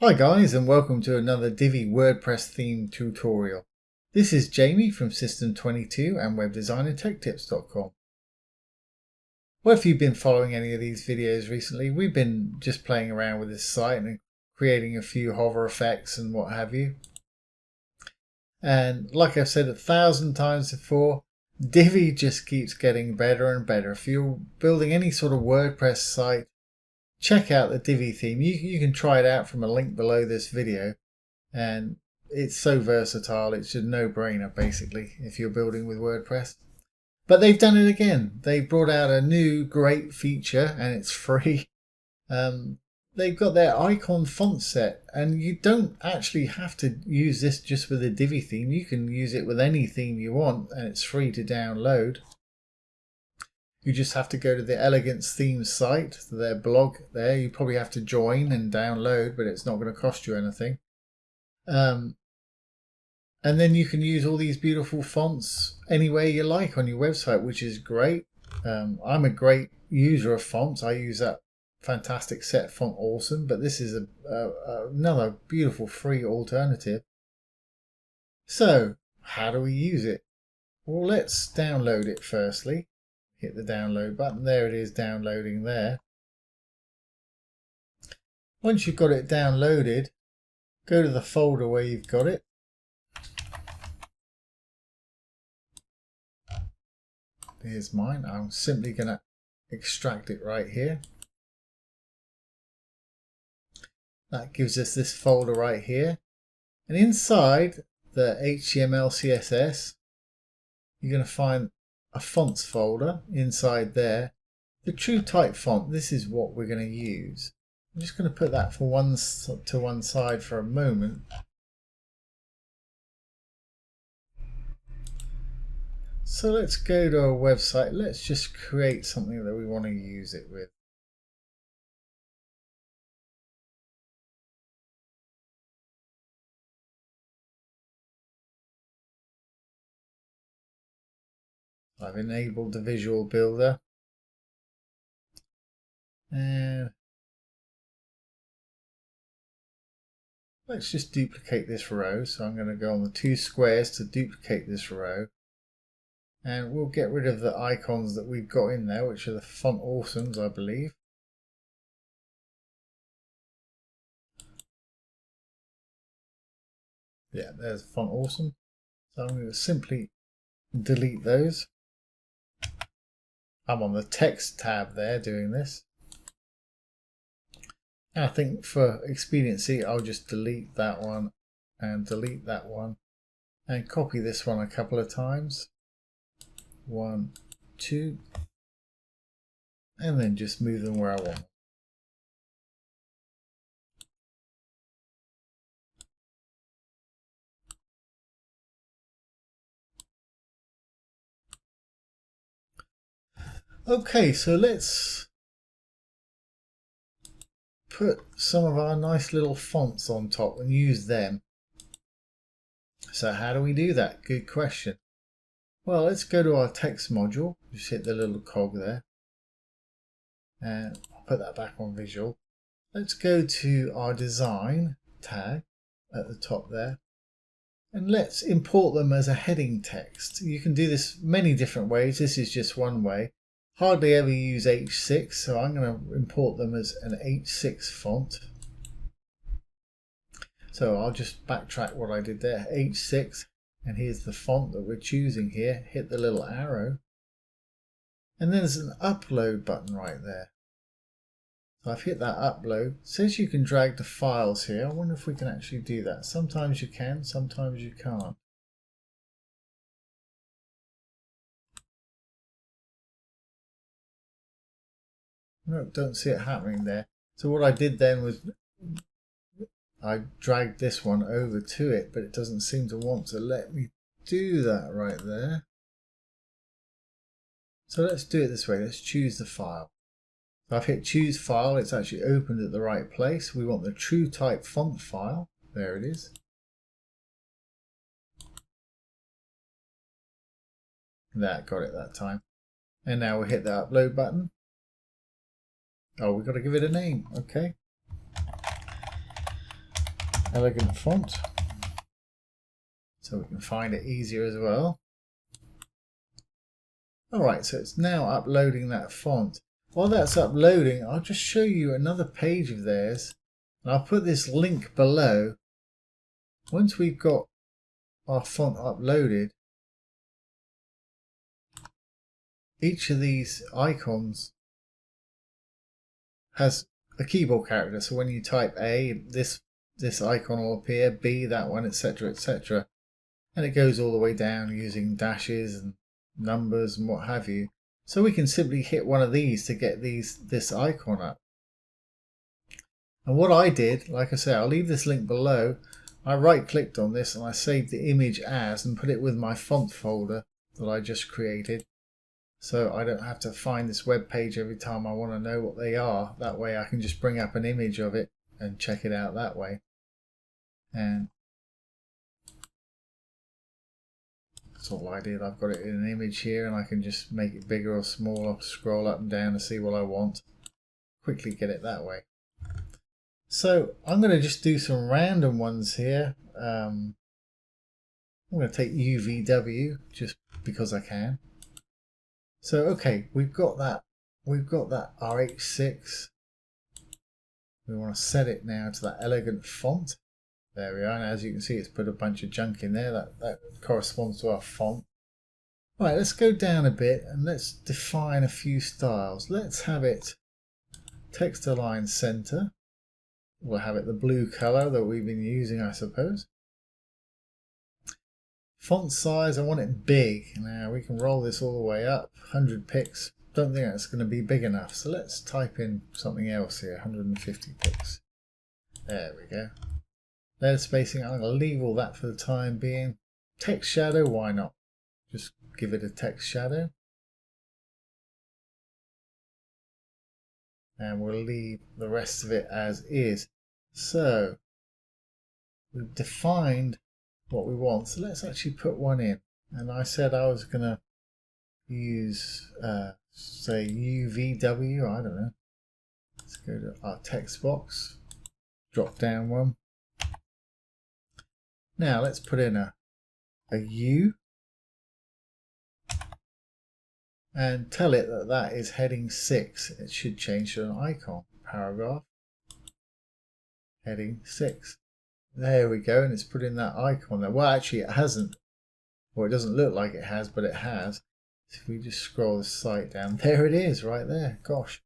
Hi guys, and welcome to another Divi WordPress theme tutorial. This is Jamie from System22 and webdesignertechtips.com. Well, if you've been following any of these videos recently, we've been just playing around with this site and creating a few hover effects and what have you. And like I've said 1,000 times before, Divi just keeps getting better and better. If you're building any sort of WordPress site, check out the Divi theme. You can try it out from a link below this video, and it's so versatile. It's a no-brainer basically if you're building with WordPress. But they've done it again. They brought out a new great feature and it's free. They've got their icon font set, and you don't actually have to use this just with a Divi theme. You can use it with any theme you want, and it's free to download. You just have to go to the Elegance Themes site, their blog there. You probably have to join and download, but it's not going to cost you anything. And then you can use all these beautiful fonts any way you like on your website, which is great. I'm a great user of fonts. I use that fantastic set font awesome, but this is another beautiful free alternative. So how do we use it? Well, let's download it firstly. Hit the download button. There it is, downloading there. Once you've got it downloaded, go to the folder where you've got it. Here's mine. I'm simply going to extract it right here. That gives us this folder right here. And inside the HTML CSS, you're going to find a fonts folder inside there. The true type font, this is what we're going to use. I'm just going to put that for one side for a moment. So let's go to our website. Let's just create something that we want to use it with. I've enabled the visual builder, and let's just duplicate this row. So I'm going to go on the two squares to duplicate this row, and we'll get rid of the icons that we've got in there, which are the font awesomes, I believe. Yeah, there's font awesome. So I'm going to simply delete those. I'm on the text tab there doing this. And I think for expediency, I'll just delete that one and delete that one and copy this one a couple of times. 1, 2, and then just move them where I want. Okay, so let's put some of our nice little fonts on top and use them. So how do we do that? Good question. Well, let's go to our text module. Just hit the little cog there. And I'll put that back on visual. Let's go to our design tag at the top there. And let's import them as a heading text. You can do this many different ways. This is just one way. Hardly ever use H6, so I'm going to import them as an H6 font. So I'll just backtrack what I did there. H6, and here's the font that we're choosing here. Hit the little arrow. And then there's an upload button right there. So I've hit that upload. It says you can drag the files here. I wonder if we can actually do that. Sometimes you can, sometimes you can't. No, don't see it happening there. So what I did then was I dragged this one over to it, but it doesn't seem to want to let me do that right there. So let's do it this way. Let's choose the file. So I've hit choose file. It's actually opened at the right place. We want the true type font file. There it is. That got it that time. And now we'll hit the upload button. Oh, we've got to give it a name. Okay. elegant font, so we can find it easier as well. Alright, so it's now uploading that font. While that's uploading, I'll just show you another page of theirs, and I'll put this link below. Once we've got our font uploaded, each of these icons has a keyboard character. So when you type A, this icon will appear, B, that one, etc., etc. And it goes all the way down using dashes and numbers and what have you. So we can simply hit one of these to get this icon up. And what I did, like I say, I'll leave this link below. I right-clicked on this and I saved the image as and put it with my font folder that I just created. So I don't have to find this web page every time I want to know what they are. That way I can just bring up an image of it and check it out that way. And that's all I did. I've got it in an image here and I can just make it bigger or smaller, scroll up and down to see what I want. Quickly get it that way. So I'm going to just do some random ones here. I'm going to take UVW just because I can. So okay, we've got that RH6. We want to set it now to that elegant font. There we are, and as you can see it's put a bunch of junk in there. That corresponds to our font. Right, let's go down a bit and let's define a few styles. Let's have it text align center. We'll have it the blue color that we've been using, I suppose. Font size, I want it big. Now we can roll this all the way up, 100 pixels. Don't think that's going to be big enough, so let's type in something else here, 150 pixels. There we go. Letter spacing, I'm going to leave all that for the time being. Text shadow, why not? Just give it a text shadow. And we'll leave the rest of it as is. So we've defined what we want, so let's actually put one in. And I said I was going to use say UVW, I don't know. Let's go to our text box, drop down one. Now let's put in a U and tell it that that is heading 6. It should change to an icon. Paragraph, heading 6. There we go, and it's put in that icon there. Well, actually it hasn't, or it doesn't look like it has, but it has. So if we just scroll the site down, there it is right there. Gosh.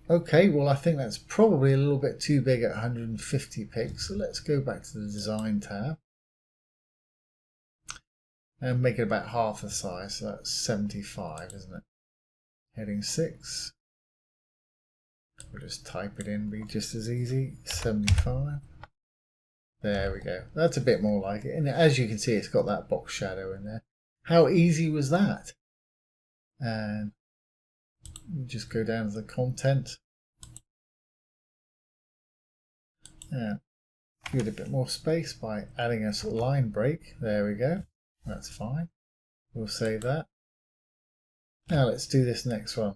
Okay, well I think that's probably a little bit too big at 150 pixels. So let's go back to the design tab and make it about half the size. So that's 75, isn't it? Heading 6. We'll just type it in, be just as easy. 75. There we go. That's a bit more like it. And as you can see, it's got that box shadow in there. How easy was that? And we just go down to the content. Yeah. Give it a bit more space by adding a line break. There we go. That's fine. We'll save that. Now let's do this next one.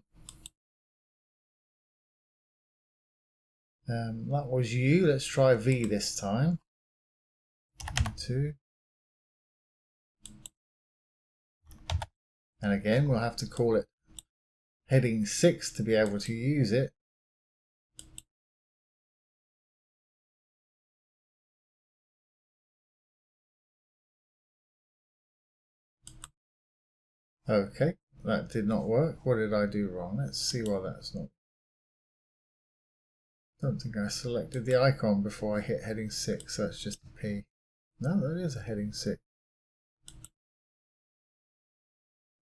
That was U. Let's try V this time. 1, 2. And again, we'll have to call it heading 6 to be able to use it. Okay, that did not work. What did I do wrong? Let's see why that's not. Don't think I selected the icon before I hit heading 6, so it's just a P. No, that is a heading 6.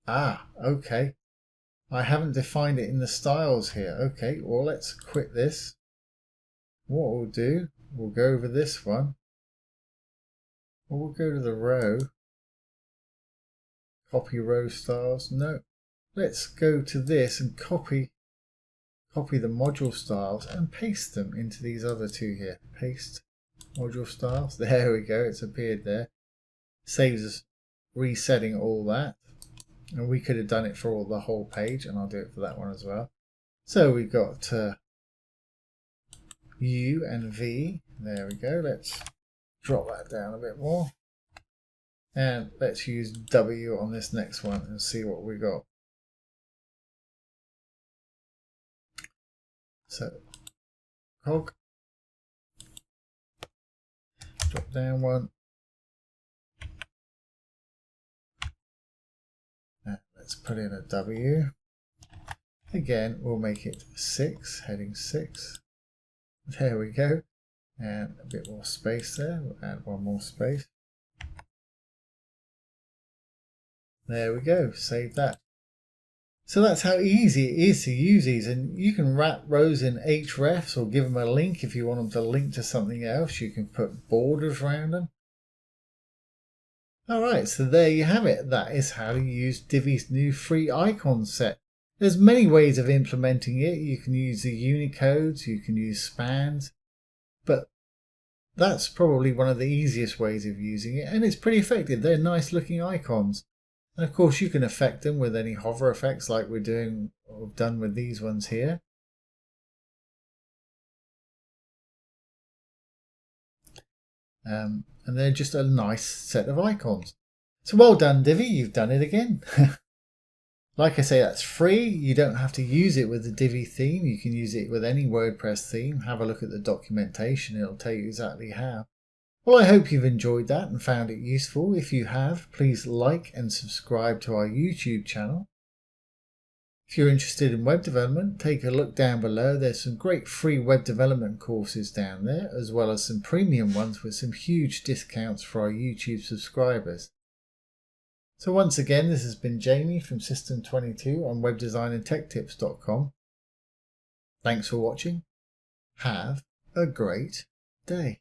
Ah, okay. I haven't defined it in the styles here. Okay, well let's quit this. What we'll do, we'll go over this one. Or we'll go to the row. Copy row styles. No. Let's go to this and copy the module styles and paste them into these other two here. Paste module styles. There we go. It's appeared there. Saves us resetting all that. And we could have done it for the whole page, and I'll do it for that one as well. So we've got U and V. There we go. Let's drop that down a bit more. And let's use W on this next one and see what we got. So, cog. Drop down one. And let's put in a W. Again, we'll make it 6, heading 6. There we go. And a bit more space there. We'll add one more space. There we go. Save that. So that's how easy it is to use these. And you can wrap rows in hrefs or give them a link if you want them to link to something else. You can put borders around them. Alright, so there you have it. That is how to use Divi's new free icon set. There's many ways of implementing it. You can use the Unicodes, you can use spans, but that's probably one of the easiest ways of using it, and it's pretty effective. They're nice looking icons. And of course you can affect them with any hover effects like we've done with these ones here. And they're just a nice set of icons. So well done, Divi, you've done it again. Like I say, that's free. You don't have to use it with the Divi theme. You can use it with any WordPress theme. Have a look at the documentation. It'll tell you exactly how. Well, I hope you've enjoyed that and found it useful. If you have, please like and subscribe to our YouTube channel. If you're interested in web development, take a look down below. There's some great free web development courses down there, as well as some premium ones with some huge discounts for our YouTube subscribers. So once again, this has been Jamie from System22 on webdesignandtechtips.com. Thanks for watching. Have a great day.